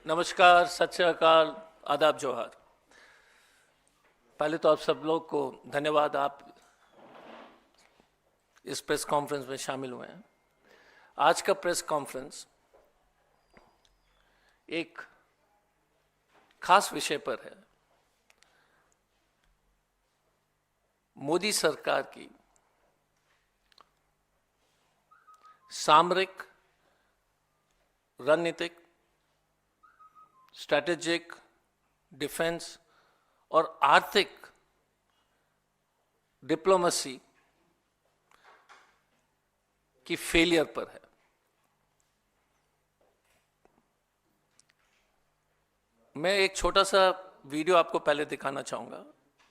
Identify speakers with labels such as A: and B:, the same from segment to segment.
A: नमस्कार, सत श्री अकाल, आदाब, जोहार। पहले तो आप सब लोग को धन्यवाद, आप इस प्रेस कॉन्फ्रेंस में शामिल हुए हैं। आज का प्रेस कॉन्फ्रेंस एक खास विषय पर है। मोदी सरकार की सामरिक, रणनीतिक, स्ट्रैटेजिक, डिफेंस और आर्थिक डिप्लोमेसी की फेलियर पर है। मैं एक छोटा सा वीडियो आपको पहले दिखाना चाहूंगा,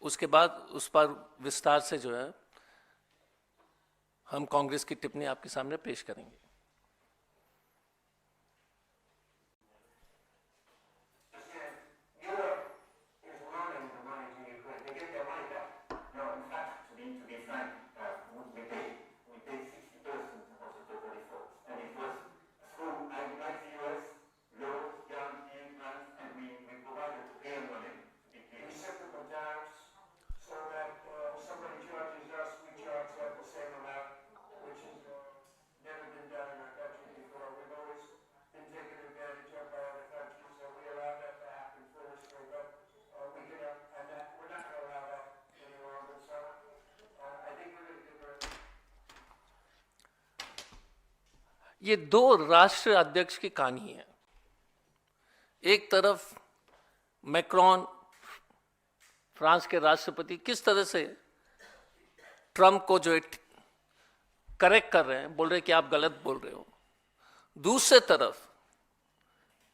A: उसके बाद उस पर विस्तार से जो है हम कांग्रेस की टिप्पणी आपके सामने पेश करेंगे। ये दो राष्ट्र अध्यक्ष की कहानी है। एक तरफ मैक्रॉन, फ्रांस के राष्ट्रपति, किस तरह से ट्रंप को जो करेक्ट कर रहे हैं, बोल रहे हैं कि आप गलत बोल रहे हो। दूसरे तरफ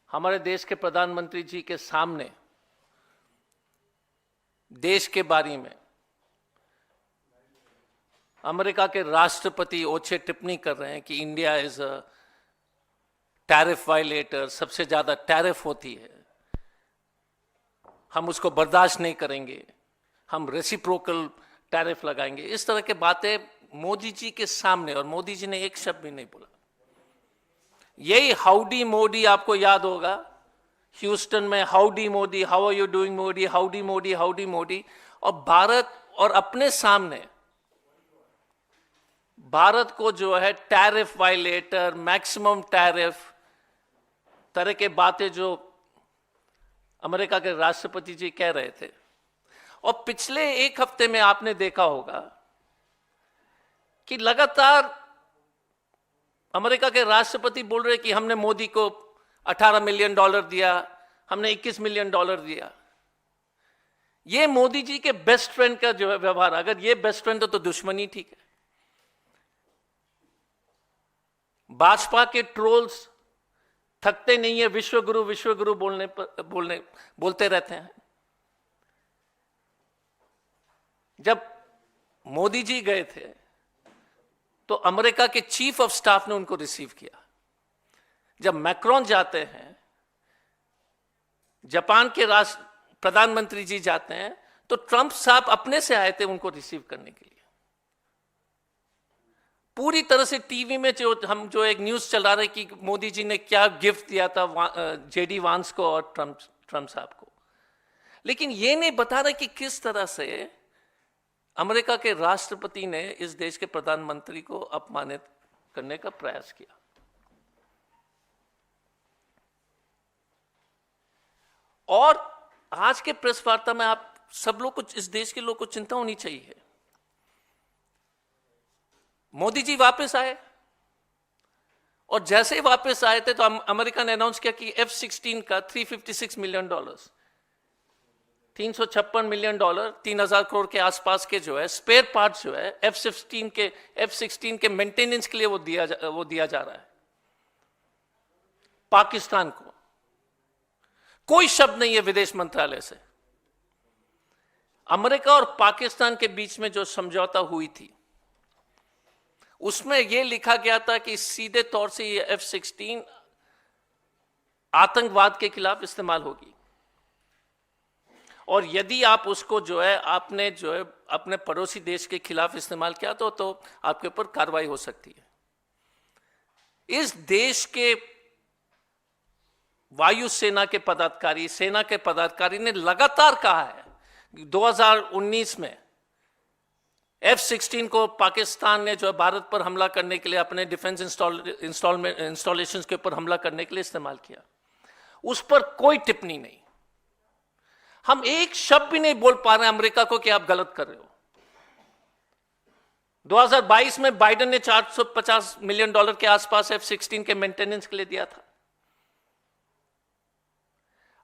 A: हमारे देश के प्रधानमंत्री जी के सामने देश के बारे में अमेरिका के राष्ट्रपति ओछे टिप्पणी कर रहे हैं कि India is a tariff violator, सबसे ज्यादा टैरिफ होती है, हम उसको बर्दाश्त नहीं करेंगे, हम रेसिप्रोकल टैरिफ लगाएंगे। इस तरह के बातें मोदी जी के सामने, और मोदी जी ने एक शब्द भी नहीं बोला। यही हाउडी मोदी आपको याद होगा, ह्यूस्टन में howdy Modi, how are you doing Modi, howdy Modi, howdy Modi. और भारत और अपने सामने भारत को जो है टैरिफ वायलेटर, मैक्सिमम टैरिफ तरह के बातें जो अमेरिका के राष्ट्रपति जी कह रहे थे। और पिछले एक हफ्ते में आपने देखा होगा कि लगातार अमेरिका के राष्ट्रपति बोल रहे कि हमने मोदी को $18 मिलियन दिया, हमने $21 मिलियन दिया। ये मोदी जी के बेस्ट फ्रेंड का जो है व्यवहार, अगर ये बेस्ट फ्रेंड हो तो दुश्मनी ठीक है। भाजपा के ट्रोल्स थकते नहीं है, विश्वगुरु बोलते रहते हैं। जब मोदी जी गए थे तो अमेरिका के चीफ ऑफ स्टाफ ने उनको रिसीव किया। जब मैक्रॉन जाते हैं, जापान के प्रधानमंत्री जी जाते हैं, तो ट्रंप साहब अपने से आए थे उनको रिसीव करने के लिए। पूरी तरह से टीवी में जो एक न्यूज चला रहे कि मोदी जी ने क्या गिफ्ट दिया था जेडी वांस को और ट्रंप साहब को, लेकिन ये नहीं बता रहे कि किस तरह से अमेरिका के राष्ट्रपति ने इस देश के प्रधानमंत्री को अपमानित करने का प्रयास किया। और आज के प्रेस वार्ता में आप सब लोग को, इस देश के लोग को चिंता होनी चाहिए। मोदी जी वापस आए, और जैसे ही वापस आए थे तो अमेरिका ने अनाउंस किया कि F-16 का $356 मिलियन, $356 मिलियन, 3,000 करोड़ के आसपास के जो है स्पेयर पार्ट्स जो है F-16 के मेंटेनेंस के लिए वो दिया जा रहा है पाकिस्तान को। कोई शब्द नहीं है विदेश मंत्रालय से। अमेरिका और पाकिस्तान के बीच में जो समझौता हुई थी उसमें यह लिखा गया था कि सीधे तौर से ये F-16 आतंकवाद के खिलाफ इस्तेमाल होगी, और यदि आप उसको जो है आपने जो है अपने पड़ोसी देश के खिलाफ इस्तेमाल किया तो आपके ऊपर कार्रवाई हो सकती है। इस देश के वायुसेना के पदाधिकारी, सेना के पदाधिकारी ने लगातार कहा है 2019 में F-16 को पाकिस्तान ने जो है भारत पर हमला करने के लिए, अपने डिफेंस इंस्टॉलेशंस के ऊपर हमला करने के लिए इस्तेमाल किया। उस पर कोई टिप्पणी नहीं। हम एक शब्द भी नहीं बोल पा रहे हैं अमेरिका को कि आप गलत कर रहे हो। 2022 में बाइडेन ने $450 मिलियन के आसपास F-16 के मेंटेनेंस के लिए दिया था।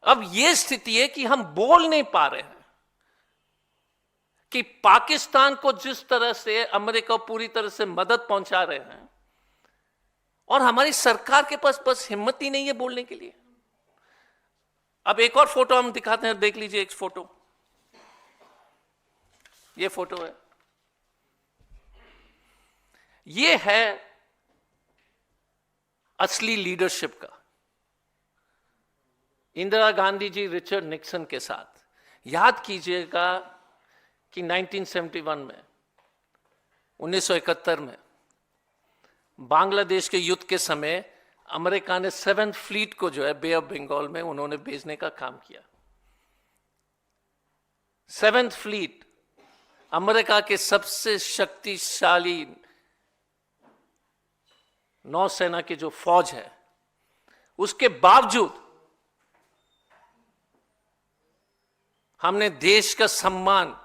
A: अब यह स्थिति है कि हम बोल नहीं पा रहे हैं कि पाकिस्तान को जिस तरह से अमेरिका पूरी तरह से मदद पहुंचा रहे हैं, और हमारी सरकार के पास बस हिम्मत ही नहीं है बोलने के लिए। अब एक और फोटो हम दिखाते हैं, देख लीजिए एक फोटो। ये फोटो है, ये है असली लीडरशिप का। इंदिरा गांधी जी रिचर्ड निक्सन के साथ, याद कीजिएगा कि 1971 में, 1971 में बांग्लादेश के युद्ध के समय अमेरिका ने 7th फ्लीट को जो है बे ऑफ बंगाल में उन्होंने भेजने का काम किया। 7th फ्लीट अमेरिका के सबसे शक्तिशाली नौसेना की जो फौज है, उसके बावजूद हमने देश का सम्मान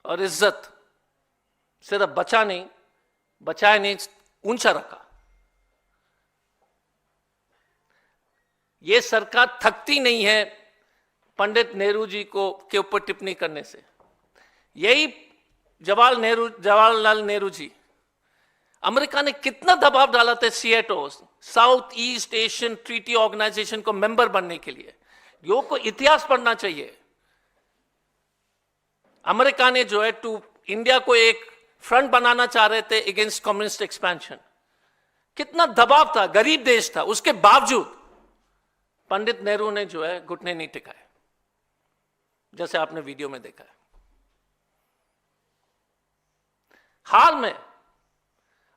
A: और इज्जत सिर्फ बचाया नहीं, ऊंचा रखा। यह सरकार थकती नहीं है पंडित नेहरू जी को के ऊपर टिप्पणी करने से। यही जवाहरलाल नेहरू जी, अमेरिका ने कितना दबाव डाला था SEATO, south east Asian treaty organisation को मेंबर बनने के लिए। योग को इतिहास पढ़ना चाहिए। अमेरिका ने जो है इंडिया को एक फ्रंट बनाना चाह रहे थे अगेंस्ट कम्युनिस्ट एक्सपेंशन। कितना दबाव था, गरीब देश था, उसके बावजूद पंडित नेहरू ने जो है घुटने नहीं टिकाए, जैसे आपने वीडियो में देखा है। हाल में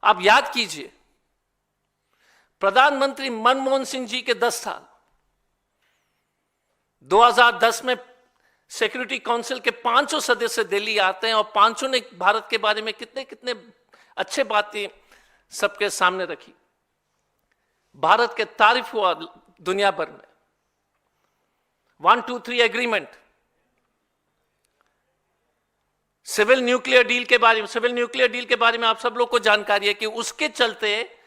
A: आप याद कीजिए, प्रधानमंत्री मनमोहन सिंह जी के 10 साल, 2010 में सिक्योरिटी काउंसिल के 500 सदस्य दिल्ली आते हैं और 500 ने भारत के बारे में कितने कितने अच्छे बातें सबके सामने रखी। भारत के तारीफ हुआ दुनिया भर में। 123 एग्रीमेंट, सिविल न्यूक्लियर डील के बारे में आप सब लोग को जानकारी है कि उसके चलते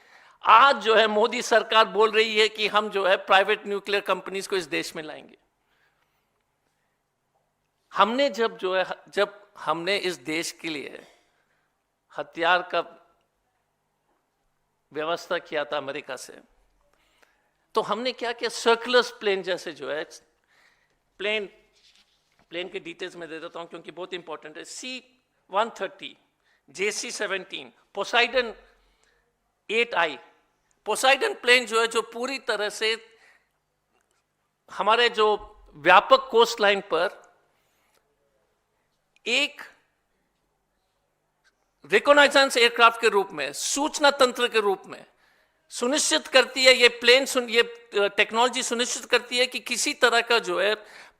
A: आज जो है मोदी सरकार बोल रही है कि हम जो है प्राइवेट न्यूक्लियर कंपनीज को इस देश में लाएंगे। हमने जब हमने इस देश के लिए हथियार का व्यवस्था किया था अमेरिका से, तो हमने क्या किया, सर्कुलर प्लेन जैसे जो है, प्लेन के डिटेल्स में दे देता हूं क्योंकि बहुत इंपॉर्टेंट है। C-130, JC-17, Poseidon 8I, Poseidon plane जो है, जो पूरी तरह से हमारे जो व्यापक कोस्ट लाइन पर एक रिकॉनाइजेंस एयरक्राफ्ट के रूप में, सूचना तंत्र के रूप में सुनिश्चित करती है, ये प्लेन ये टेक्नोलॉजी सुनिश्चित करती है कि किसी तरह का जो है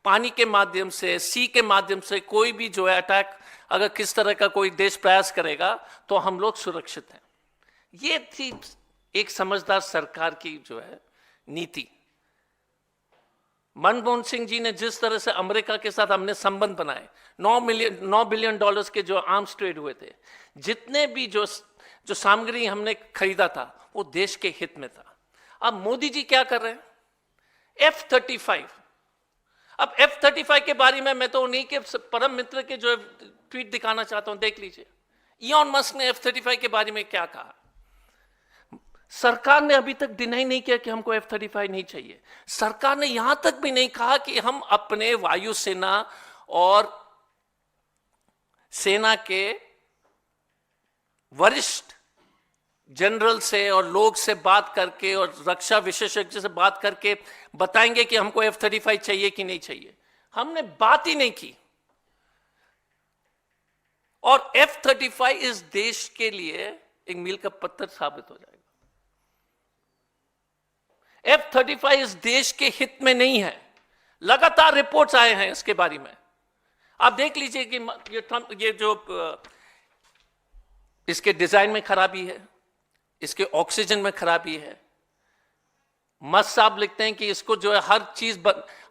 A: पानी के माध्यम से, सी के माध्यम से कोई भी जो है अटैक, अगर किस तरह का कोई देश प्रयास करेगा तो हम लोग सुरक्षित हैं। ये थी एक समझदार सरकार की जो है नीति। मनमोहन सिंह जी ने जिस तरह से अमेरिका के साथ हमने संबंध बनाए, $9 बिलियन के जो आर्म्स ट्रेड हुए थे, जितने भी जो सामग्री हमने खरीदा था वो देश के हित में था। अब मोदी जी क्या कर रहे हैं, F-35। अब F-35 के बारे में मैं तो उन्हीं के परम मित्र के जो ट्वीट दिखाना चाहता हूं, देख लीजिए। इलॉन मस्क ने F-35 के बारे में क्या कहा। सरकार ने अभी तक डिनाई नहीं किया कि हमको F-35 नहीं चाहिए। सरकार ने यहां तक भी नहीं कहा कि हम अपने वायुसेना और सेना के वरिष्ठ जनरल से और लोग से बात करके और रक्षा विशेषज्ञ से बात करके बताएंगे कि हमको F-35 चाहिए कि नहीं चाहिए। हमने बात ही नहीं की। और F-35 इस देश के लिए एक मील का पत्थर साबित हो जाएगा। F-35 इस देश के हित में नहीं है। लगातार रिपोर्ट्स आए हैं इसके बारे में। आप देख लीजिए कि ये जो इसके डिजाइन में खराबी है, इसके ऑक्सीजन में खराबी है। मस्त साहब लिखते हैं कि इसको जो है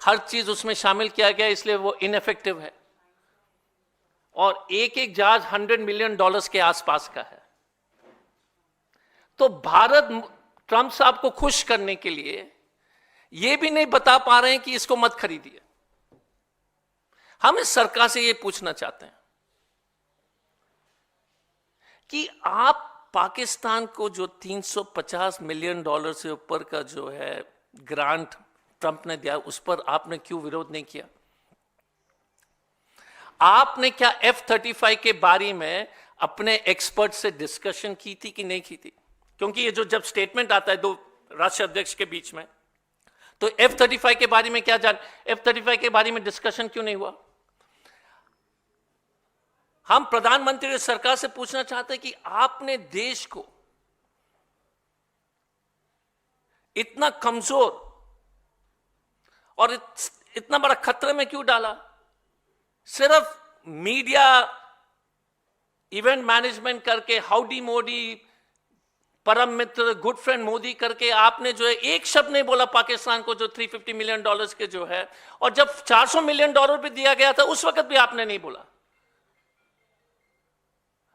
A: हर चीज उसमें शामिल किया गया, इसलिए वो इनएफेक्टिव है। और एक एक जहाज $100 मिलियन के आसपास का है। तो भारत ट्रंप साहब को खुश करने के लिए ये भी नहीं बता पा रहे हैं कि इसको मत खरीदिए। हम इस सरकार से ये पूछना चाहते हैं कि आप पाकिस्तान को जो $350 मिलियन से ऊपर का जो है ग्रांट ट्रंप ने दिया, उस पर आपने क्यों विरोध नहीं किया? आपने क्या F-35 के बारे में अपने एक्सपर्ट से डिस्कशन की थी कि नहीं की थी? क्योंकि ये जो जब स्टेटमेंट आता है दो राष्ट्रीय अध्यक्ष के बीच में, तो F-35 के बारे में क्या F-35 के बारे में डिस्कशन क्यों नहीं हुआ? हम प्रधानमंत्री और सरकार से पूछना चाहते हैं कि आपने देश को इतना कमजोर और इतना बड़ा खतरे में क्यों डाला? सिर्फ मीडिया इवेंट मैनेजमेंट करके, हाउडी मोदी, परम मित्र, गुड फ्रेंड मोदी करके आपने जो है एक शब्द नहीं बोला पाकिस्तान को, जो $350 मिलियन के जो है। और जब $400 मिलियन भी दिया गया था उस वक्त भी आपने नहीं बोला।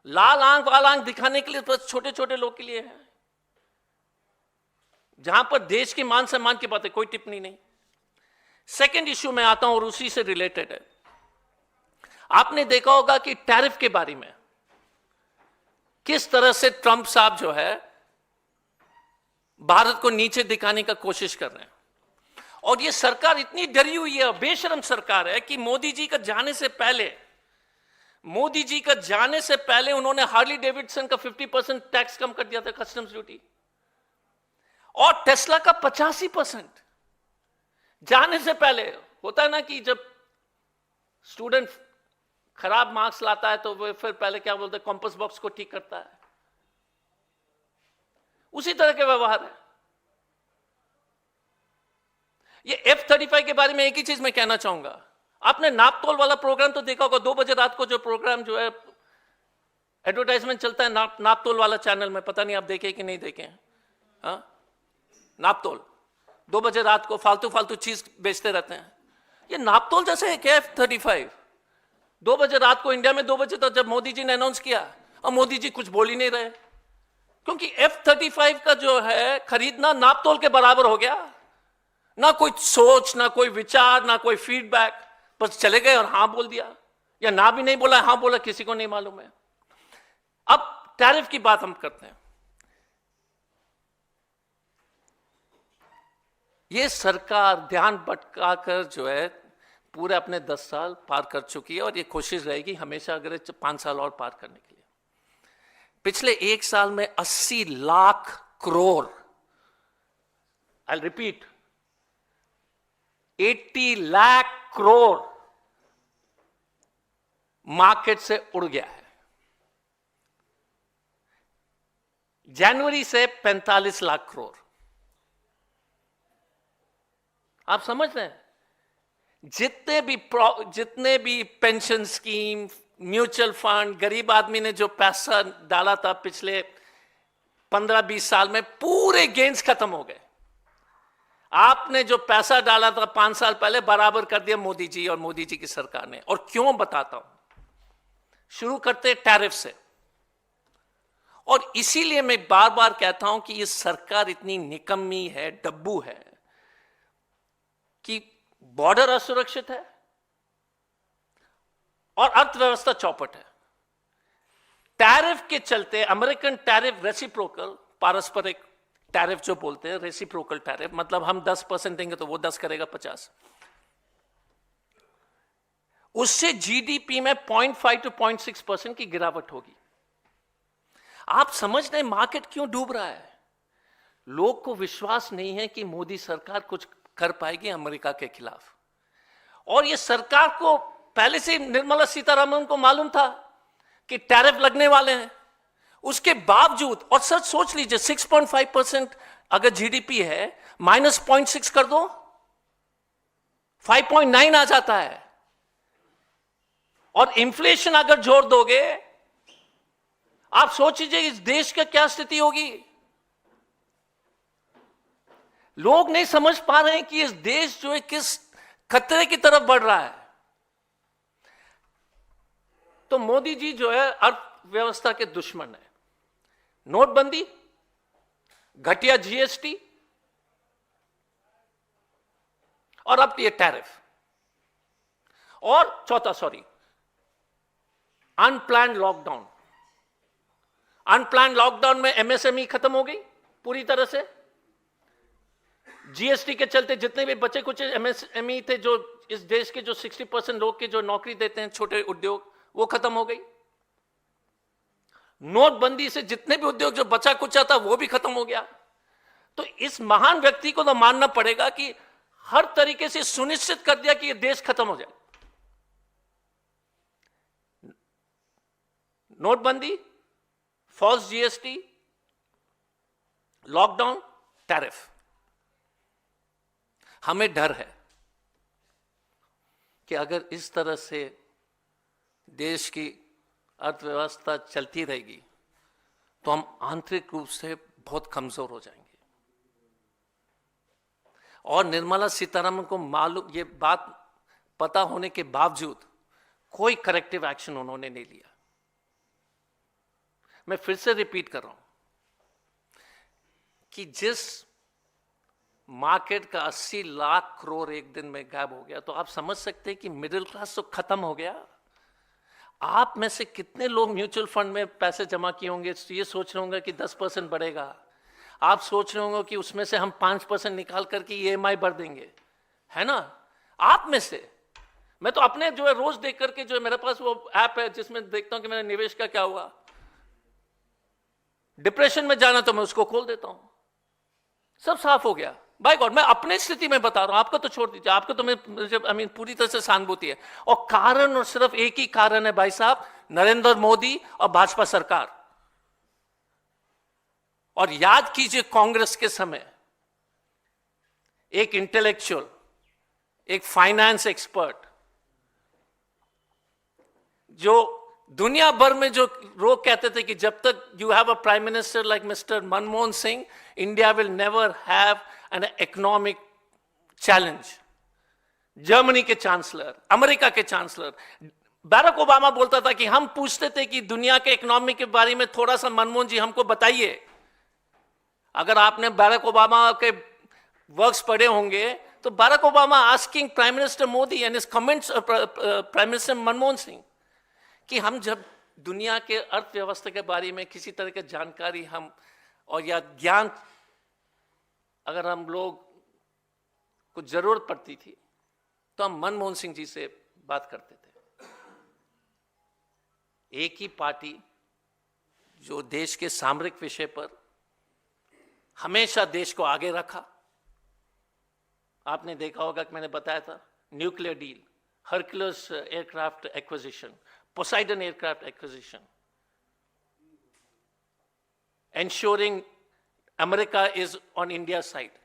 A: लाल आंख वाल आंख दिखाने के लिए बस छोटे छोटे लोग के लिए है। जहां पर देश के मान सम्मान की बात है, कोई टिप्पणी नहीं। सेकंड इश्यू में आता हूं और उसी से रिलेटेड है। आपने देखा होगा कि टैरिफ के बारे में किस तरह से ट्रंप साहब जो है भारत को नीचे दिखाने का कोशिश कर रहे हैं। और ये सरकार इतनी डरी हुई है, बेशरम सरकार है कि मोदी जी का जाने से पहले उन्होंने हार्ली डेविडसन का 50% टैक्स कम कर दिया था, कस्टम्स ड्यूटी, और टेस्ला का 85%। जाने से पहले होता है ना कि जब स्टूडेंट खराब मार्क्स लाता है तो वो फिर पहले क्या बोलते हैं, कॉम्पस बॉक्स को ठीक करता है। उसी तरह के व्यवहार है। ये F-35 के बारे में एक ही चीज मैं कहना चाहूंगा। आपने नापतोल वाला प्रोग्राम तो देखा होगा, 2 बजे रात को जो प्रोग्राम जो है एडवर्टाइजमेंट चलता है नापतोल वाला चैनल में, पता नहीं आप देखे कि नहीं देखे? हाँ, नापतोल 2 बजे रात को फालतू चीज बेचते रहते हैं। ये नापतोल जैसे है क्या F-35? 2 बजे रात को इंडिया में 2 बजे तक जब मोदी जी ने अनाउंस किया, और मोदी जी कुछ बोल ही नहीं रहे, क्योंकि F-35 का जो है खरीदना नापतोल के बराबर हो गया। ना कोई सोच, ना कोई विचार, ना कोई फीडबैक, बस चले गए और हां बोल दिया, या ना भी नहीं बोला, हां बोला, किसी को नहीं मालूम है। अब टैरिफ की बात हम करते हैं। ये सरकार ध्यान भटकाकर जो है पूरे अपने 10 साल पार कर चुकी है, और ये कोशिश रहेगी हमेशा अगर 5 साल और पार करने के लिए। पिछले 1 साल में 80 lakh crore, I repeat, 80 lakh crore market से उड़ गया है। जनवरी से 45 लाख करोड़। आप समझ रहे हैं? जितने भी पेंशन स्कीम, म्यूचुअल फंड, गरीब आदमी ने जो पैसा डाला था पिछले 15-20 साल में, पूरे गेन्स खत्म हो गए। आपने जो पैसा डाला था 5 साल पहले, बराबर कर दिया मोदी जी और मोदी जी की सरकार ने। और क्यों बताता हूं। शुरू करते टैरिफ से। और इसीलिए मैं बार बार कहता हूं कि ये सरकार इतनी निकम्मी है, डब्बू है, कि बॉर्डर असुरक्षित है और अर्थव्यवस्था चौपट है। टैरिफ के चलते अमेरिकन टैरिफ रेसिप्रोकल, पारस्परिक टैरिफ जो बोलते हैं, रेसिप्रोकल टैरिफ, मतलब हम 10% देंगे तो वो 10 करेगा 50। उससे जीडीपी में 0.5 to 0.6% की गिरावट होगी। आप समझ रहे मार्केट क्यों डूब रहा है? लोग को विश्वास नहीं है कि मोदी सरकार कुछ कर पाएगी अमेरिका के खिलाफ। और ये सरकार को पहले से निर्मला सीतारमण को मालूम था कि टैरिफ लगने वाले हैं। उसके बावजूद, और सच सोच लीजिए, 6.5% अगर जीडीपी है -0.6 कर दो, 5.9 आ जाता है। और इन्फ्लेशन अगर जोड़ दोगे, आप सोच लीजिए इस देश का क्या स्थिति होगी। लोग नहीं समझ पा रहे हैं कि इस देश जो है किस खतरे की तरफ बढ़ रहा है। तो मोदी जी जो है अर्थव्यवस्था के दुश्मन है। नोटबंदी, घटिया जीएसटी और अब ये टैरिफ, और चौथा अनप्लान्ड लॉकडाउन। अनप्लान्ड लॉकडाउन में एमएसएमई खत्म हो गई पूरी तरह से। जीएसटी के चलते जितने भी बचे कुछ एमएसएमई थे, जो इस देश के जो 60% लोग के जो नौकरी देते हैं, छोटे उद्योग, वो खत्म हो गई। नोटबंदी से जितने भी उद्योग जो बचा कुचा था वो भी खत्म हो गया। तो इस महान व्यक्ति को तो मानना पड़ेगा कि हर तरीके से सुनिश्चित कर दिया कि ये देश खत्म हो जाए। नोटबंदी, फॉल्स जीएसटी, लॉकडाउन, टैरिफ। हमें डर है कि अगर इस तरह से देश की अर्थव्यवस्था चलती रहेगी तो हम आंतरिक रूप से बहुत कमजोर हो जाएंगे। और निर्मला सीतारमण को मालूम, ये बात पता होने के बावजूद कोई करेक्टिव एक्शन उन्होंने नहीं लिया। मैं फिर से रिपीट कर रहा हूं कि जिस मार्केट का 80 लाख करोड़ एक दिन में गायब हो गया, तो आप समझ सकते हैं कि मिडिल क्लास तो खत्म हो गया। आप में से कितने लोग म्यूचुअल फंड में पैसे जमा किए होंगे, ये सोच रहे होंगे कि 10% बढ़ेगा। आप सोच रहे होंगे कि उसमें से हम 5% निकाल करके ईएमआई भर देंगे, है ना। आप में से मैं तो अपने जो है रोज देख करके, जो है मेरे पास वो ऐप है जिसमें देखता हूं कि मेरे निवेश का क्या हुआ। डिप्रेशन में जाना तो मैं उसको खोल देता हूं, सब साफ हो गया। बाय गॉड, मैं अपनी स्थिति में बता रहा हूं, आपको तो छोड़ दीजिए, आपको तो मैं पूरी तरह से सहानुभूति है। और कारण, और सिर्फ एक ही कारण है भाई साहब, नरेंद्र मोदी और भाजपा सरकार। और याद कीजिए, कांग्रेस के समय एक इंटेलेक्चुअल, एक फाइनेंस एक्सपर्ट, जो दुनिया भर में जो लोग कहते थे कि जब तक you have a prime minister like mister Manmohan Singh, India will never have an economic challenge. Germany के चांसलर, अमेरिका के चांसलर, बैरक ओबामा बोलता था कि हम पूछते थे कि दुनिया के इकोनॉमी के बारे में थोड़ा सा मनमोहन जी हमको बताइए। अगर आपने बैरक ओबामा के वर्क्स पढ़े होंगे तो Barack Obama asking prime minister Modi and his comments, prime minister Manmohan Singh, कि हम जब दुनिया के अर्थव्यवस्था के बारे में किसी तरह की जानकारी हम और या ज्ञान अगर हम लोग को जरूरत पड़ती थी तो हम मनमोहन सिंह जी से बात करते थे। एक ही पार्टी जो देश के सामरिक विषय पर हमेशा देश को आगे रखा। आपने देखा होगा कि मैंने बताया था, nuclear deal, Hercules aircraft acquisition, Poseidon aircraft acquisition, ensuring America is on India's side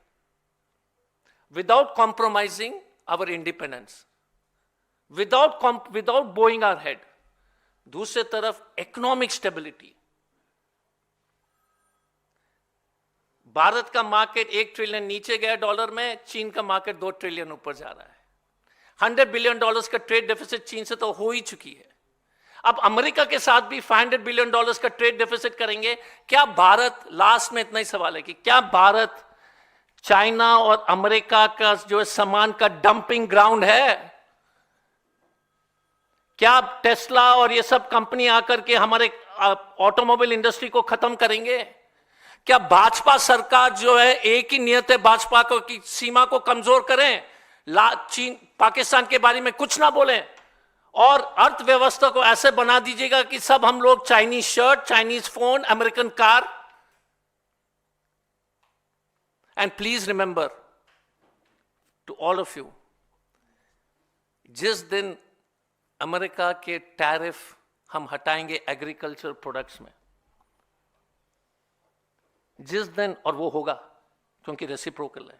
A: without compromising our independence, without bowing our head. दूसरे तरफ economic stability, भारत का मार्केट 1 ट्रिलियन नीचे गया डॉलर में, चीन का मार्केट 2 ट्रिलियन ऊपर जा रहा है। $100 बिलियन का ट्रेड डेफिसिट चीन से तो हो ही चुकी है। अब अमेरिका के साथ भी $500 बिलियन का ट्रेड डेफिसिट करेंगे। क्या भारत, लास्ट में इतना ही सवाल है कि क्या भारत चाइना और अमेरिका का जो है सामान का डंपिंग ग्राउंड है? क्या टेस्ला और ये सब कंपनी आकर के हमारे ऑटोमोबाइल इंडस्ट्री को खत्म करेंगे? क्या भाजपा सरकार जो है, एक ही नियत है भाजपा को कि सीमा को कमजोर करें, चीन पाकिस्तान के बारे में कुछ ना बोलें, और अर्थव्यवस्था को ऐसे बना दीजिएगा कि सब हम लोग Chinese shirt, Chinese phone, American car. And please remember to all of you, जिस दिन अमेरिका के टैरिफ हम हटाएंगे एग्रीकल्चर प्रोडक्ट्स में, जिस दिन, और वो होगा क्योंकि रेसिप्रोकल है,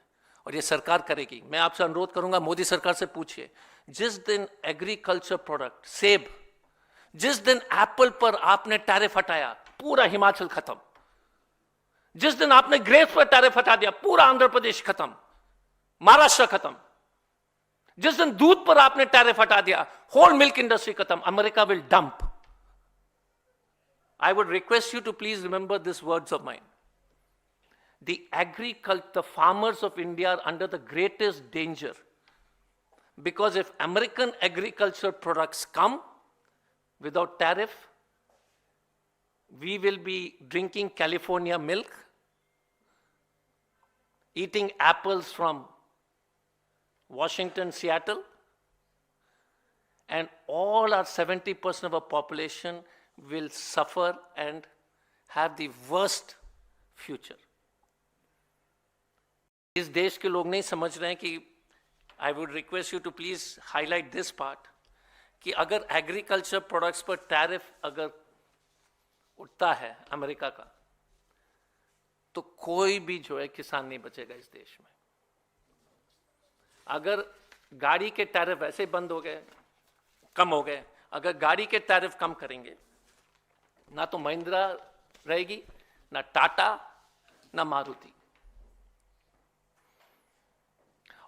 A: और ये सरकार करेगी। मैं आपसे अनुरोध करूंगा, मोदी सरकार से पूछिए, जिस दिन एग्रीकल्चर प्रोडक्ट, सेब, जिस दिन एप्पल पर आपने टैरिफ हटाया, पूरा हिमाचल खत्म। जिस दिन आपने ग्रेप्स पर टैरिफ हटा दिया, पूरा आंध्र प्रदेश खत्म, महाराष्ट्र खत्म। जिस दिन दूध पर आपने टैरिफ हटा दिया, होल मिल्क इंडस्ट्री खत्म। America will dump. I would request you to please remember these words of mine. The farmers of India are under the greatest danger, because if American agriculture products come without tariff, we will be drinking California milk, eating apples from Washington, Seattle, and all our 70% of our population will suffer and have the worst future. इस देश के लोग नहीं समझ रहे हैं कि I would request you to please highlight this part, कि अगर एग्रीकल्चर प्रोडक्ट्स पर टैरिफ अगर उठता है अमेरिका का, तो कोई भी जो है किसान नहीं बचेगा इस देश में। अगर गाड़ी के टैरिफ ऐसे बंद हो गए, कम हो गए, अगर गाड़ी के टैरिफ कम करेंगे, ना तो महिंद्रा रहेगी, ना टाटा, ना मारुति।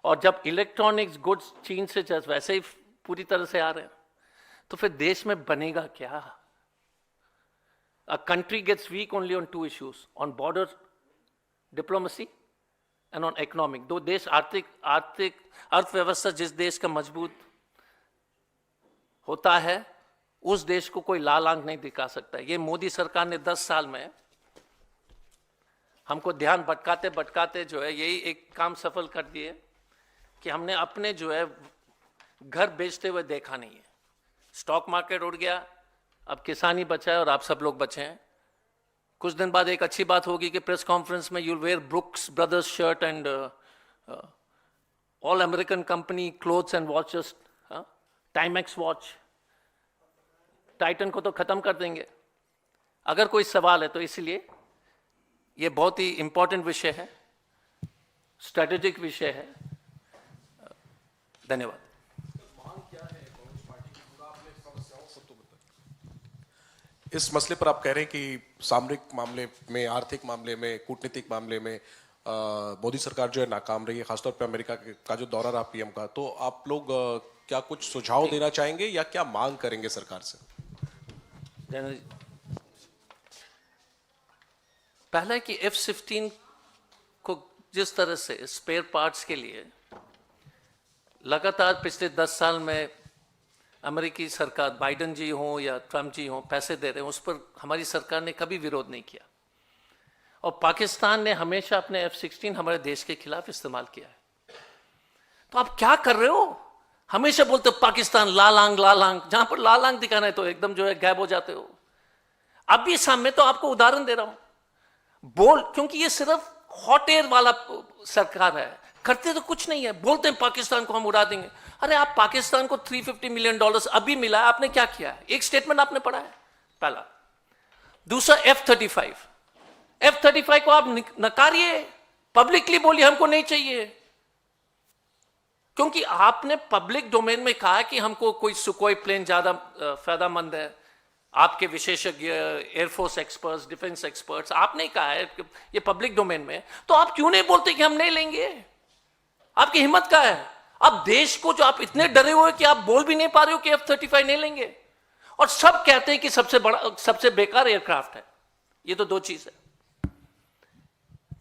A: और जब इलेक्ट्रॉनिक्स गुड्स चीन से जस्ट वैसे ही पूरी तरह से आ रहे हैं, तो फिर देश में बनेगा क्या? A country gets weak only on two issues, on border diplomacy and on economic. दो देश आर्थिक अर्थव्यवस्था जिस देश का मजबूत होता है, उस देश को कोई लाल आंख नहीं दिखा सकता। ये मोदी सरकार ने 10 साल में हमको ध्यान भटकाते भटकाते जो है यही एक काम सफल कर दिए कि हमने अपने जो है घर बेचते हुए देखा नहीं है। स्टॉक मार्केट उड़ गया, अब किसान ही बचा है और आप सब लोग बचे हैं। कुछ दिन बाद एक अच्छी बात होगी कि प्रेस कॉन्फ्रेंस में you'll wear Brooks Brothers shirt and all American company clothes and watches, Timex watch, Titan को तो खत्म कर देंगे। अगर कोई सवाल है तो इसलिए ये बहुत ही इंपॉर्टेंट विषय है, स्ट्रेटेजिक विषय है। धन्यवाद।
B: इस मसले पर आप कह रहे हैं कि सामरिक मामले में, आर्थिक मामले में, कूटनीतिक मामले में मोदी सरकार जो है नाकाम रही है, खासतौर पे अमेरिका का जो दौरा रहा पीएम का, तो आप लोग क्या कुछ सुझाव देना चाहेंगे या क्या मांग करेंगे सरकार से?
A: पहला है कि F-16 को जिस तरह से स्पेयर पार्ट्स के लिए लगातार पिछले 10 साल में अमेरिकी सरकार, बाइडन जी हो या ट्रंप जी हो, पैसे दे रहे हैं, उस पर हमारी सरकार ने कभी विरोध नहीं किया। और पाकिस्तान ने हमेशा अपने F-16 हमारे देश के खिलाफ इस्तेमाल किया है। तो आप क्या कर रहे हो? हमेशा बोलते हो पाकिस्तान लाल आंख, लाल आंख। जहां पर लाल आंख दिखाना है तो एकदम जो है गायब हो जाते हो। अभी सामने तो आपको उदाहरण दे रहा हूं, क्योंकि ये सिर्फ हॉट एयर वाला सरकार है, करते तो कुछ नहीं है। बोलते हैं पाकिस्तान को हम उड़ा देंगे। अरे आप पाकिस्तान को $350 मिलियन अभी मिला है, आपने क्या किया है? एक स्टेटमेंट आपने पढ़ा है, पहला। दूसरा F-35 को आप नकारिए, पब्लिकली बोलिए हमको नहीं चाहिए, क्योंकि आपने पब्लिक डोमेन में कहा कि हमको कोई सुकोई प्लेन ज्यादा फायदेमंद है। आपके विशेषज्ञ, एयरफोर्स एक्सपर्ट्स, डिफेंस एक्सपर्ट्स, आपने कहा है ये पब्लिक डोमेन में, तो आप क्यों नहीं बोलते कि हम नहीं लेंगे? आपकी हिम्मत क्या है? आप देश को जो आप इतने डरे हुए कि आप बोल भी नहीं पा रहे हो कि F-35 नहीं लेंगे, और सब कहते हैं कि सबसे बेकार एयरक्राफ्ट है। ये तो दो चीज है।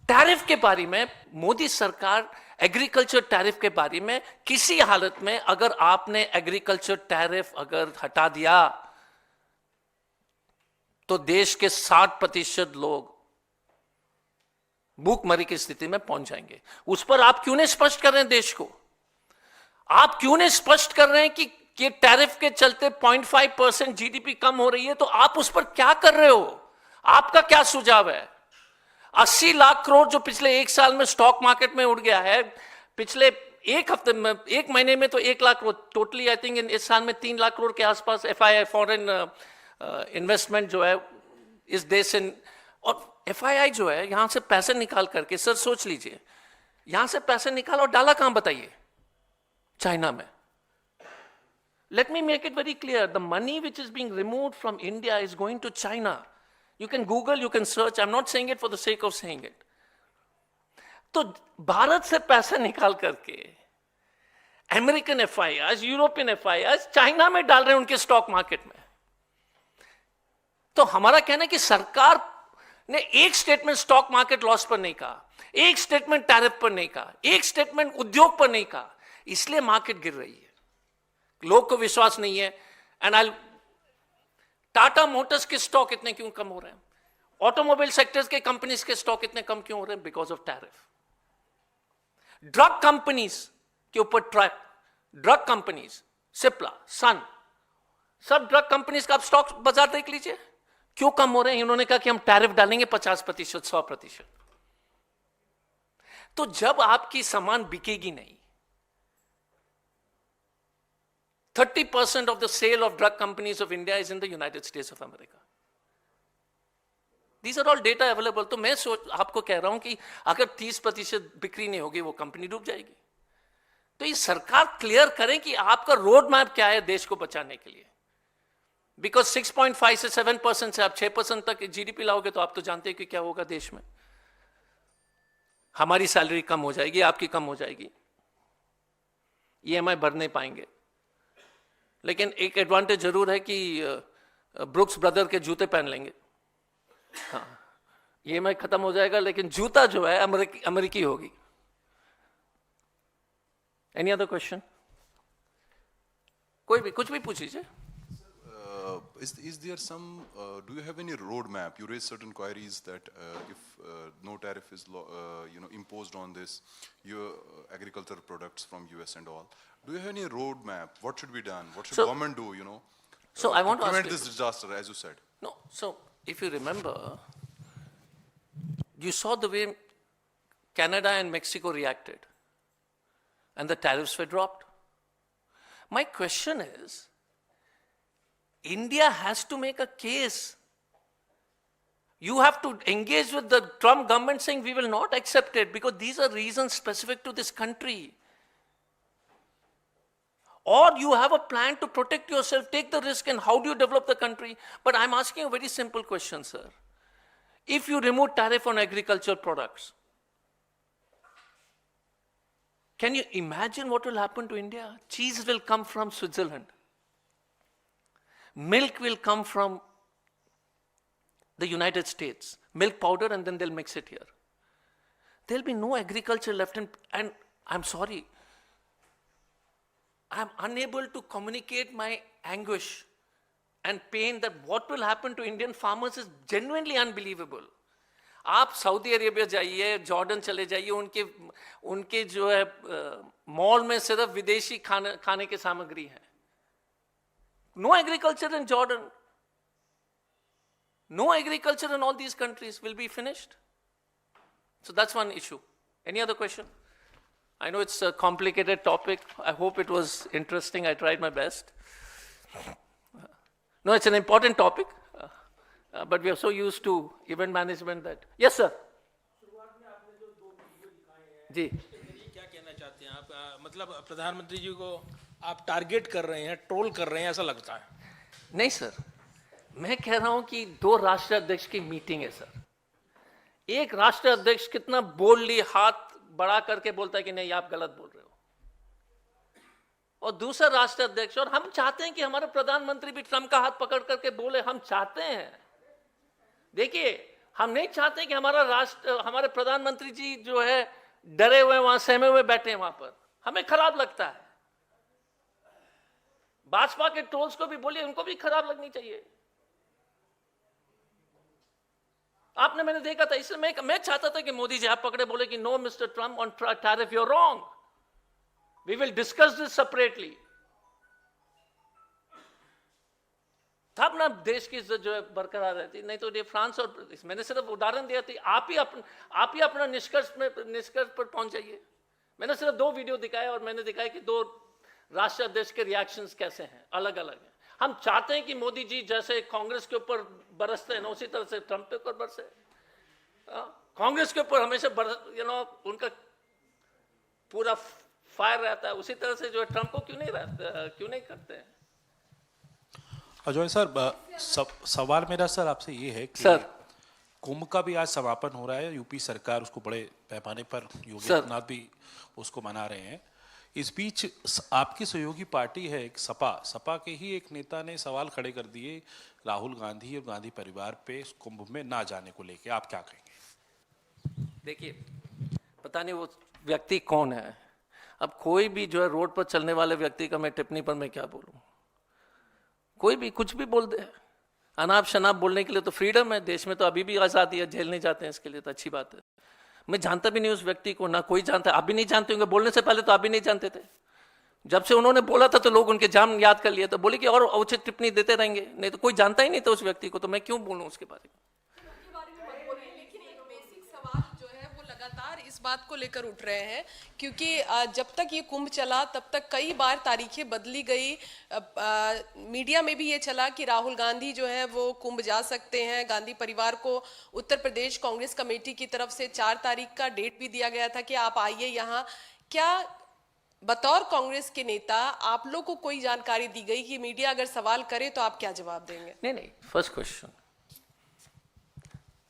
A: टैरिफ के बारे में मोदी सरकार, एग्रीकल्चर टैरिफ के बारे में किसी हालत में अगर आपने एग्रीकल्चर टैरिफ अगर हटा दिया तो देश के 60% लोग भूखमरी की स्थिति में पहुंच जाएंगे। उस पर आप क्यों नहीं स्पष्ट कर रहे हैं देश को? आप क्यों नहीं स्पष्ट कर रहे हैं कि टैरिफ के चलते 0.5% जीडीपी कम हो रही है? तो आप उस पर क्या कर रहे हो? आपका क्या सुझाव है? 80 लाख करोड़ जो पिछले एक साल में स्टॉक मार्केट में उड़ गया है, पिछले एक हफ्ते में, एक महीने में तो 1 lakh crore, totally I think इस साल में 3 लाख करोड़ के आसपास FII फॉरेन इन्वेस्टमेंट जो है इस देश से। और FII जो है यहां से पैसे निकाल करके, सर सोच लीजिए, यहां से पैसे निकाला और डाला कहां बताइए? चाइना में. Let me make it very clear. The money which is being removed from India is going to China. You can Google, you can search. I'm not saying it for the sake of saying it. तो भारत से पैसा निकाल करके American FIR, European FIR China में डाल रहे हैं उनके स्टॉक मार्केट में. तो हमारा कहना है कि सरकार ने एक स्टेटमेंट स्टॉक मार्केट लॉस पर नहीं कहा, एक स्टेटमेंट टैरिफ पर नहीं कहा, एक स्टेटमेंट उद्योग पर नहीं कहा, इसलिए मार्केट गिर रही है. लोग को विश्वास नहीं है. एंड आई टाटा मोटर्स के स्टॉक इतने क्यों कम हो रहे हैं? ऑटोमोबाइल सेक्टर्स के कंपनीज के स्टॉक इतने कम क्यों हो रहे हैं? Because of tariff. Drug companies के ऊपर ड्रग कंपनीज, सिप्ला, सन, सब ड्रग कंपनीज का आप स्टॉक बाजार देख लीजिए, क्यों कम हो रहे हैं? इन्होंने कहा कि हम टैरिफ डालेंगे 50%, 100%. तो जब आपकी सामान बिकेगी नहीं, 30% of the sale of drug companies of India is in the United States of America. These are all data available. तो मैं आपको कह रहा हूं कि अगर 30% बिक्री नहीं होगी वो कंपनी डूब जाएगी. तो ये सरकार क्लियर करें कि आपका रोड मैप क्या है देश को बचाने के लिए. बिकॉज 6.5 से 7% से आप 6% तक जीडीपी लाओगे तो आप तो जानते हैं कि क्या होगा देश में. हमारी सैलरी कम हो जाएगी, आपकी कम हो जाएगी, ईएमआई भर नहीं पाएंगे. लेकिन एक एडवांटेज जरूर है कि ब्रुक्स ब्रदर के जूते पहन लेंगे. हाँ, ईएमआई खत्म हो जाएगा लेकिन जूता जो है अमेरिकी होगी. Any other question? कोई भी कुछ भी पूछ लीजिए.
C: Is there some, do you have any roadmap? You raised certain queries that if no tariff is imposed on this, your agricultural products from US and all, do you have any roadmap? What should be done? What should government do,
A: So I want to ask
C: prevent
A: you,
C: this disaster, as you said?
A: No, so if you remember, you saw the way Canada and Mexico reacted, and the tariffs were dropped. My question is, India has to make a case. You have to engage with the Trump government saying we will not accept it because these are reasons specific to this country. Or you have a plan to protect yourself, take the risk, and how do you develop the country? But I'm asking a very simple question, sir. If you remove tariff on agricultural products, can you imagine what will happen to India? Cheese will come from Switzerland. Milk will come from the United States, milk powder, and then they'll mix it here. There'll be no agriculture left, and I'm sorry, I'm unable to communicate my anguish and pain that what will happen to Indian farmers is genuinely unbelievable. आप Saudi Arabia जाइए, Jordan चले जाइए, उनके जो है mall में सिर्फ विदेशी खाने की सामग्री है. No agriculture in Jordan. No agriculture in all these countries will be finished. So that's one issue. Any other question? I know it's a complicated topic. I hope it was interesting. I tried my best. No, it's an important topic. But we are so used to event management that. Yes, sir. जी.
D: क्या कहना चाहते हैं आप? मतलब प्रधानमंत्री जी को आप target कर रहे हैं, ट्रोल कर रहे हैं, ऐसा लगता है.
A: नहीं सर, मैं कह रहा हूं कि दो राष्ट्र अध्यक्ष की मीटिंग है सर. एक राष्ट्र अध्यक्ष कितना बोल्डली हाथ बढ़ा करके बोलता है कि नहीं आप गलत बोल रहे हो, और दूसरा राष्ट्र अध्यक्ष, और हम चाहते हैं कि हमारे प्रधानमंत्री भी ट्रंप का हाथ पकड़ करके बोले. हम चाहते हैं, देखिए, हम नहीं चाहते कि हमारे प्रधानमंत्री जी जो है डरे हुए वहां सहमे हुए बैठे हैं वहां पर. हमें खराब लगता है. भाजपा के ट्रोल्स को भी बोलिए, उनको भी खराब लगनी चाहिए. आपने, मैंने देखा था, इसलिए मैं चाहता था कि मोदी जी आप पकड़े बोले कि no mister Trump on tariff you are wrong, we will discuss this separately. तब ना देश की इज्जत जो है बरकरार रहती. नहीं तो ये फ्रांस, और मैंने सिर्फ उदाहरण दिया था. आप ही अपना निष्कर्ष पर पहुंच जाइए. मैंने सिर्फ 2 वीडियो दिखाया और मैंने दिखाया कि 2 राष्ट्र अध्यक्ष के रिएक्शंस कैसे हैं, अलग अलग हैं. हम चाहते हैं कि मोदी जी जैसे कांग्रेस के ऊपर बरसते हैं उसी तरह से ट्रंप के ऊपर बरसे. कांग्रेस के ऊपर हमेशा उनका पूरा फायर रहता है, उसी तरह से जो है ट्रम्प को क्यों नहीं करते हैं?
E: अजय सर, सवाल मेरा सर आपसे ये है कि
A: सर।
E: कुंभ का भी आज समापन हो रहा है, यूपी सरकार उसको बड़े पैमाने पर योगी
A: सर।
E: आदित्यनाथ भी उसको मना रहे हैं। इस बीच आपकी सहयोगी पार्टी है एक सपा के ही एक नेता ने सवाल खड़े कर दिए राहुल गांधी और गांधी परिवार पे इस कुंभ में ना जाने को लेके, आप क्या कहेंगे?
A: देखिए, पता नहीं वो व्यक्ति कौन है। अब कोई भी जो है रोड पर चलने वाले व्यक्ति का मैं टिप्पणी पर मैं क्या बोलूं? कोई भी कुछ भी बोल दे, अनाप शनाप बोलने के लिए तो फ्रीडम है देश में, तो अभी भी आज़ादी है, जेल नहीं जाते हैं इसके लिए, तो अच्छी बात है। मैं जानता भी नहीं उस व्यक्ति को, ना कोई जानता, आप भी नहीं जानते होंगे, बोलने से पहले तो आप भी नहीं जानते थे। जब से उन्होंने बोला था तो लोग उनके जाम याद कर लिए, तो बोले कि और उचित टिप्पणी देते रहेंगे, नहीं तो कोई जानता ही नहीं था उस व्यक्ति को, तो मैं क्यों बोलूं उसके बारे में?
F: के बारे में मत बोलिए, लेकिन एक बेसिक सवाल जो है वो लगातार इस बात को लेकर उठ रहे हैं, क्योंकि जब तक ये कुंभ चला तब तक कई बार तारीखें बदली गई। मीडिया में भी ये चला कि राहुल गांधी जो है वो कुंभ जा सकते हैं। गांधी परिवार को उत्तर प्रदेश कांग्रेस कमेटी की तरफ से 4 तारीख का डेट भी दिया गया था कि आप आइए यहाँ। क्या बतौर कांग्रेस के नेता आप लोग को कोई जानकारी दी गई कि मीडिया अगर सवाल करे तो आप क्या जवाब देंगे?
A: नहीं, फर्स्ट क्वेश्चन,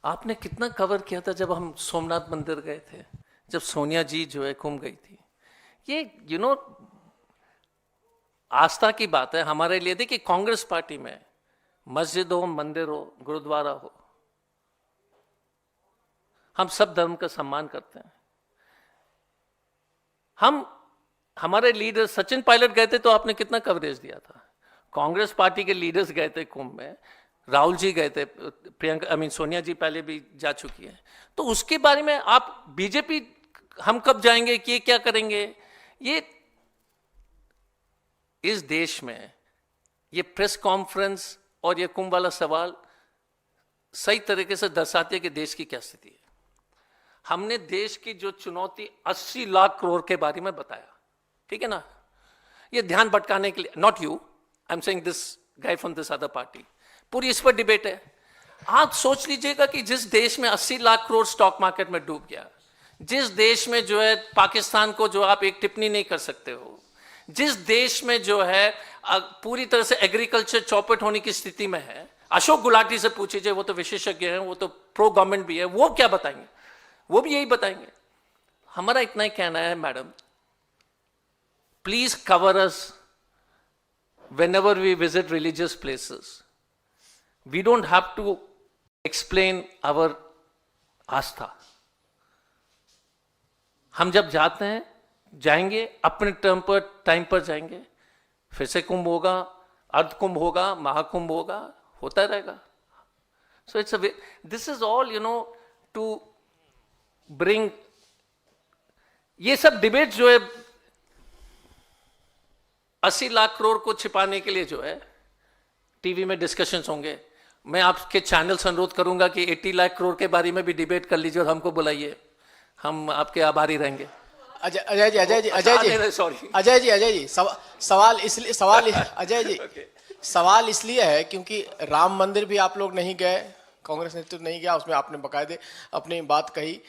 A: आपने कितना कवर किया था जब हम सोमनाथ मंदिर गए थे, जब सोनिया जी जो है कुंभ गई थी? ये आस्था की बात है हमारे लिए। देखिए, कांग्रेस पार्टी में मस्जिद हो, मंदिर हो, गुरुद्वारा हो, हम सब धर्म का सम्मान करते हैं। हमारे लीडर सचिन पायलट गए थे तो आपने कितना कवरेज दिया था? कांग्रेस पार्टी के लीडर्स गए थे कुंभ में, राहुल जी गए थे, सोनिया जी पहले भी जा चुकी है, तो उसके बारे में आप बीजेपी हम कब जाएंगे कि क्या करेंगे? ये इस देश में ये प्रेस कॉन्फ्रेंस और ये कुंभ वाला सवाल सही तरीके से दर्शाती है कि देश की क्या स्थिति है। हमने देश की जो चुनौती 80 लाख करोड़ के बारे में बताया, ठीक है ना? ये ध्यान भटकाने के लिए, not you, I am saying this guy from this other party, पूरी इस पर डिबेट है। आप सोच लीजिएगा कि जिस देश में 80 लाख करोड़ स्टॉक मार्केट में डूब गया, जिस देश में जो है पाकिस्तान को जो आप एक टिप्पणी नहीं कर सकते हो, जिस देश में जो है पूरी तरह से एग्रीकल्चर चौपट होने की स्थिति में है, अशोक गुलाटी से पूछिए, वो तो विशेषज्ञ हैं, वो तो प्रो गवर्नमेंट भी है, वो क्या बताएंगे? वो भी यही बताएंगे। हमारा इतना ही कहना है, madam, please cover us whenever we visit religious places. We don't have to explain our आस्था। हम जब जाते हैं, जाएंगे अपने टाइम पर जाएंगे, फिर से कुंभ होगा, अर्ध कुंभ होगा, महाकुंभ होगा, होता रहेगा। So it's this is all to bring ये सब डिबेट जो है 80 लाख करोड़ को छिपाने के लिए जो है टीवी में डिस्कशंस होंगे। मैं आपके चैनल से अनुरोध करूंगा कि 80 लाख करोड़ के बारे में भी डिबेट कर लीजिए और हमको बुलाइए, हम आपके आभारी रहेंगे।
G: अजय जी सवाल इसलिए है क्योंकि राम मंदिर भी आप लोग नहीं गए, कांग्रेस नेतृत्व नहीं गया, उसमें आपने बकायदे अपनी बात कही,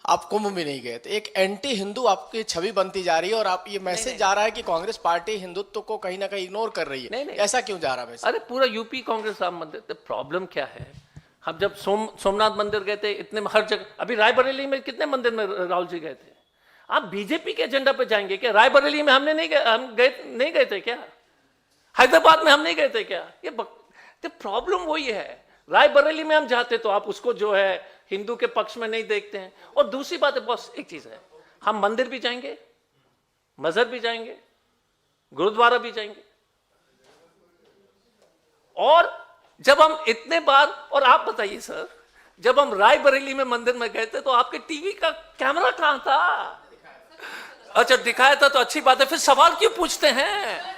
G: आप कुंभ भी नहीं गए, तो एक एंटी हिंदू आपकी छवि बनती जा रही है और आप ये मैसेज जा रहा है कि कांग्रेस पार्टी हिंदुत्व को कहीं ना कहीं इग्नोर कर रही है। ऐसा क्यों जा रहा है?
A: अरे पूरा यूपी कांग्रेस राम मंदिर, तो प्रॉब्लम क्या है? हम जब सोमनाथ मंदिर गए थे, इतने हर जगह, अभी रायबरेली में कितने मंदिर में राहुल जी गए थे? आप बीजेपी के एजेंडा पे जाएंगे क्या? रायबरेली में हमने नहीं गए थे क्या? हैदराबाद में हम नहीं गए थे क्या? ये तो प्रॉब्लम वही है। रायबरेली में हम जाते तो आप उसको जो है हिंदू के पक्ष में नहीं देखते हैं। और दूसरी बात है, बस एक चीज है, हम मंदिर भी जाएंगे, मस्जिद भी जाएंगे, गुरुद्वारा भी जाएंगे, और जब हम इतने बार, और आप बताइए सर, जब हम रायबरेली में मंदिर में गए थे तो आपके टीवी का कैमरा कहां था? अच्छा, दिखाया था तो अच्छी बात है, फिर सवाल क्यों पूछते हैं?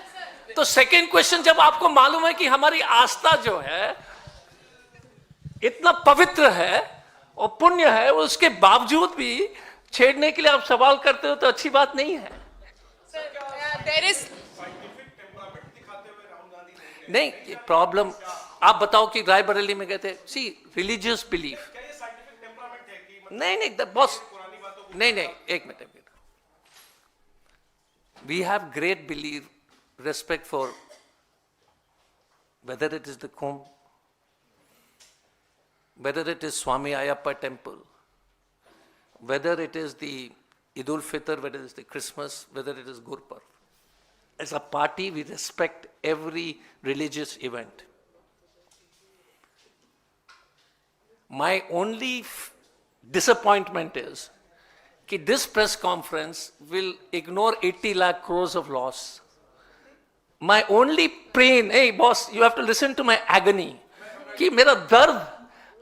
A: तो सेकंड क्वेश्चन, जब आपको मालूम है कि हमारी आस्था जो है इतना पवित्र है और पुण्य है, उसके बावजूद भी छेड़ने के लिए आप सवाल करते हो तो अच्छी बात नहीं है। नहीं, प्रॉब्लम आप बताओ कि रायबरेली में गए थे, सी रिलीजियस बिलीफ, नहीं बॉस, नहीं एक minute, we have great belief, respect for whether it is the Kumbh, whether it is Swami Ayappa temple, whether it is the Eid ul-Fitr, whether it is the Christmas, whether it is Gurpurb. As a party, we respect every religious event. My only disappointment is that this press conference will ignore 80 lakh crores of loss. My only pain, hey boss, you have to listen to my agony, कि मेरा दर्द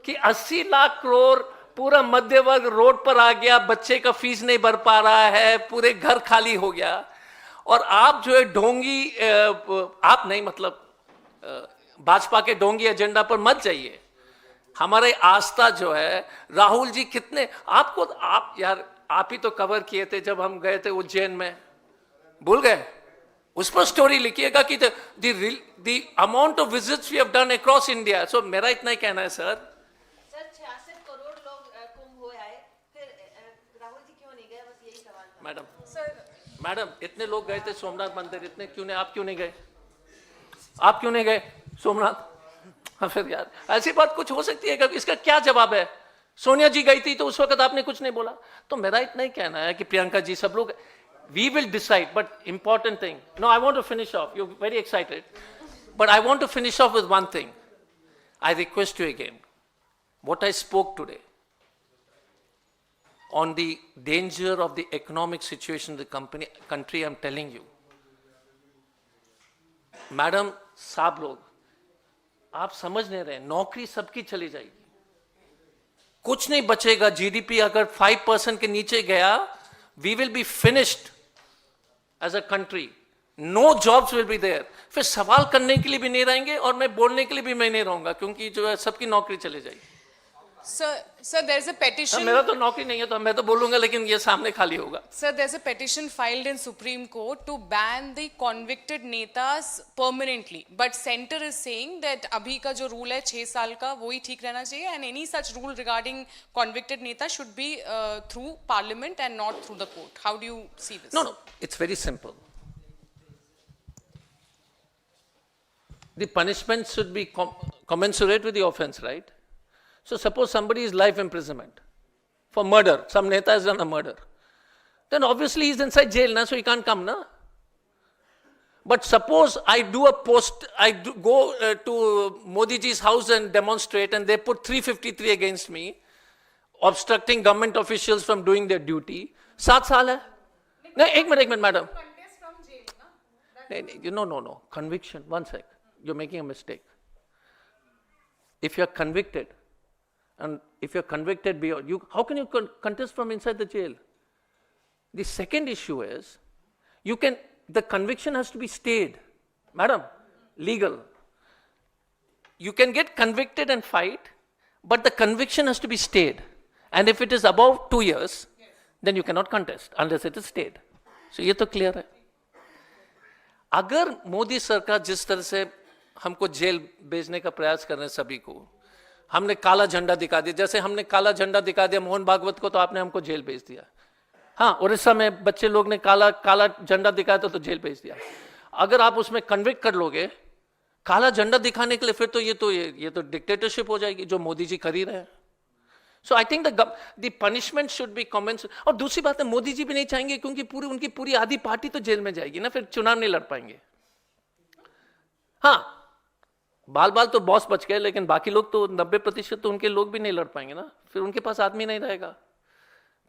A: कि 80 लाख करोड़ पूरा मध्य वर्ग road पर आ गया, बच्चे का फीस नहीं भर पा रहा है, पूरे घर खाली हो गया, और आप जो है ढोंगी, आप नहीं मतलब भाजपा के ढोंगी एजेंडा पर मत जाइए. हमारे आस्था जो है, राहुल जी कितने आपको, आप यार आप ही तो कवर किए थे जब हम गए थे उज्जैन में, भूल गए? उस पर स्टोरी लिखिएगा कि the amount of visits we have done across India. So मेरा इतना ही कहना है सर.
H: सर 66 करोड़ लोग कुंभ हो आए, फिर राहुल जी क्यों नहीं गए? बस यही सवाल था.
A: मैडम इतने लोग गए थे सोमनाथ मंदिर, इतने क्यों नहीं, आप क्यों नहीं गए? आप क्यों नहीं गए सोमनाथ? हाँ फिर यार ऐसी बात कुछ हो सकती है, इसका क्या जवाब है? सोनिया जी गई थी तो उस वक्त आपने कुछ नहीं बोला. तो मेरा इतना ही कहना है कि प्रियंका जी, सब लोग, we will decide, but important thing. No, I want to finish off. You're very excited. But I want to finish off with one thing. I request you again, what I spoke today on the danger of the economic situation of the country, I'm telling you. Madam, साहब लोग, आप समझ नहीं रहे, नौकरी सबकी चली जाएगी, कुछ नहीं बचेगा. जीडीपी अगर 5% के नीचे गया, we will be finished as a country. No jobs will be there. फिर सवाल करने के लिए भी नहीं रहेंगे और मैं बोलने के लिए भी मैं नहीं रहूंगा, क्योंकि जो है सबकी नौकरी चली जाएगी.
F: Sir, there's a petition.
A: मेरा तो नौकरी नहीं है तो मैं तो बोलूंगा, लेकिन ये सामने खाली होगा.
F: Sir, there's a petition filed in Supreme Court to ban the convicted netas permanently. But center is saying that अभी का जो rule है 6 साल का, वही ठीक रहना चाहिए, and any such rule regarding convicted netas should be through parliament and not through the court. How do you see this?
A: No, it's very simple. The punishment should be commensurate with the offense, right? So suppose somebody is life imprisonment for murder, some neta has done a murder, then obviously he's inside jail, so he can't come, na? But suppose I go to Modi ji's house and demonstrate, and they put 353 against me, obstructing government officials from doing their duty. 7 साल है? नहीं, एक minute madam. No. Conviction, one sec. You're making a mistake. If you're convicted, and if you're convicted beyond, how can you contest from inside the jail? The second issue is, the conviction has to be stayed. Madam, legal. You can get convicted and fight, but the conviction has to be stayed. And if it is above 2 years, then you cannot contest unless it is stayed. So ये तो clear है. अगर मोदी सरकार जिस तरह से हमको jail भेजने का प्रयास कर रहे हैं सभी को, हमने काला झंडा दिखा दिया, जैसे हमने काला झंडा दिखा दिया मोहन भागवत को, तो आपने हमको जेल भेज दिया. हाँ, उड़ीसा में बच्चे लोग ने काला झंडा दिखाया तो जेल भेज दिया. अगर आप उसमें कन्विक्ट कर लोगे काला झंडा दिखाने के लिए, फिर तो ये तो डिक्टेटरशिप हो जाएगी, जो मोदी जी कर ही रहे हैं. So I think the punishment should be commence. और दूसरी बात है, मोदी जी भी नहीं चाहेंगे, क्योंकि उनकी पूरी आधी पार्टी तो जेल में जाएगी ना, फिर चुनाव नहीं लड़ पाएंगे. हाँ, बाल तो बॉस बच गए, लेकिन बाकी लोग तो 90% तो उनके लोग भी नहीं लड़ पाएंगे ना, फिर उनके पास आदमी नहीं रहेगा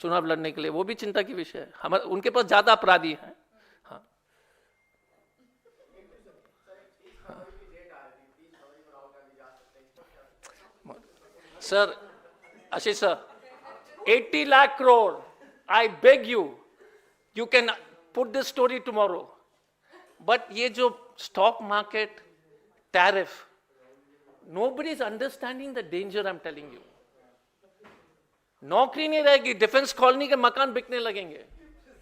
A: चुनाव लड़ने के लिए. वो भी चिंता की विषय है. उनके पास ज्यादा अपराधी हैं. हाँ. Sir, Ashish sir, 80 lakh crore, I beg you can put this story tomorrow. But ये जो stock market tariff, nobody is understanding the danger, I'm telling you. नौकरी नहीं रहेगी, डिफेंस कॉलोनी के मकान बिकने लगेंगे.